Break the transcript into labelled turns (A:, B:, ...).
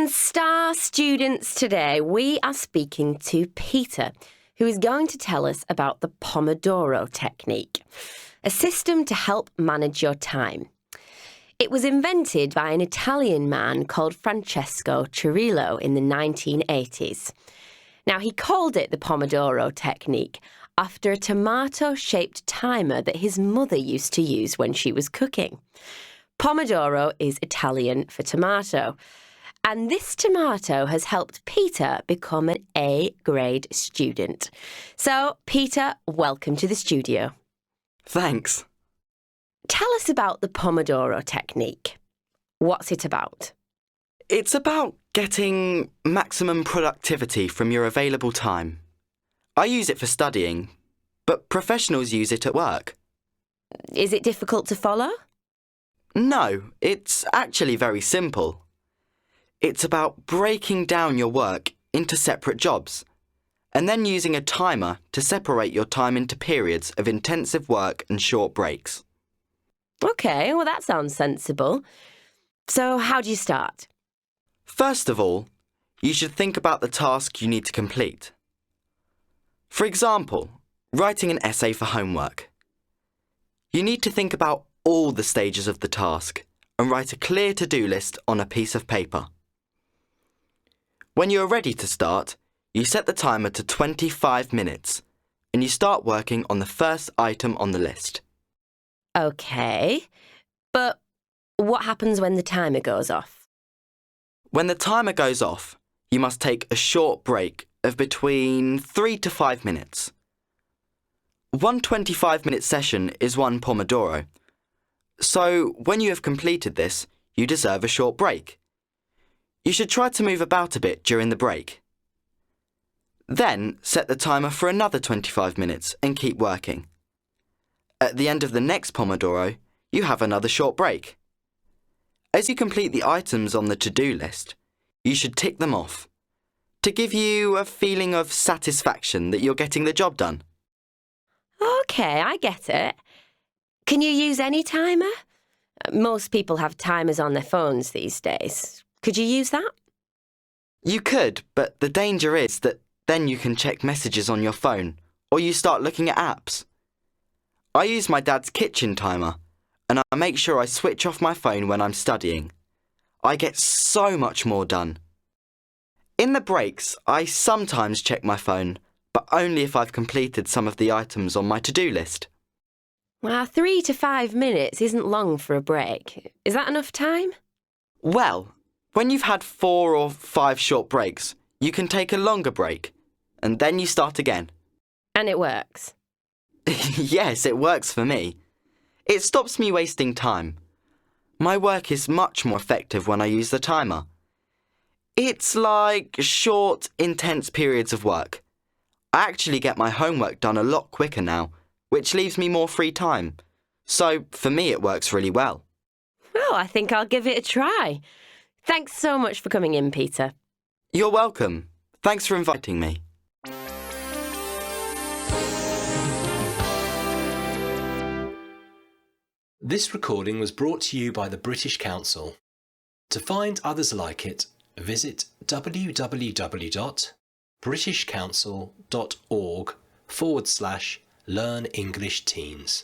A: On Star Students today, we are speaking to Peter, who is going to tell us about the Pomodoro Technique, a system to help manage your time. It was invented by an Italian man called Francesco Cirillo in the 1980s. Now, he called it the Pomodoro Technique after a tomato-shaped timer that his mother used to use when she was cooking. Pomodoro is Italian for tomato, and this tomato has helped Peter become an A-grade student. So, Peter, welcome to the studio.
B: Thanks.
A: Tell us about the Pomodoro Technique. What's it about?
B: It's about getting maximum productivity from your available time. I use it for studying, but professionals use it at work.
A: Is it difficult to follow?
B: No, it's actually very simple. It's about breaking down your work into separate jobs, and then using a timer to separate your time into periods of intensive work and short breaks.
A: OK, well, that sounds sensible. So how do you start?
B: First of all, you should think about the task you need to complete. For example, writing an essay for homework. You need to think about all the stages of the task and write a clear to-do list on a piece of paper. When you are ready to start, you set the timer to 25 minutes and you start working on the first item on the list.
A: OK, but what happens when the timer goes off?
B: When the timer goes off, you must take a short break of between 3 to 5 minutes. One 25-minute session is one Pomodoro. So, when you have completed this, you deserve a short break. You should try to move about a bit during the break. Then, set the timer for another 25 minutes and keep working. At the end of the next Pomodoro, you have another short break. As you complete the items on the to-do list, you should tick them off to give you a feeling of satisfaction that you're getting the job done.
A: OK, I get it. Can you use any timer? Most people have timers on their phones these days. Could you use that?
B: You could, but the danger is that then you can check messages on your phone or you start looking at apps. I use my dad's kitchen timer and I make sure I switch off my phone when I'm studying. I get so much more done. In the breaks, I sometimes check my phone, but only if I've completed some of the items on my to-do list.
A: Well, 3 to 5 minutes isn't long for a break. Is that enough time?
B: Well, when you've had 4 or 5 short breaks, you can take a longer break, and then you start again.
A: And it works?
B: Yes, it works for me. It stops me wasting time. My work is much more effective when I use the timer. It's like short, intense periods of work. I actually get my homework done a lot quicker now, which leaves me more free time. So, for me, it works really well.
A: Well, I think I'll give it a try. Thanks so much for coming in, Peter.
B: You're welcome. Thanks for inviting me.
C: This recording was brought to you by the British Council. To find others like it, visit www.britishcouncil.org/Learn English Teens.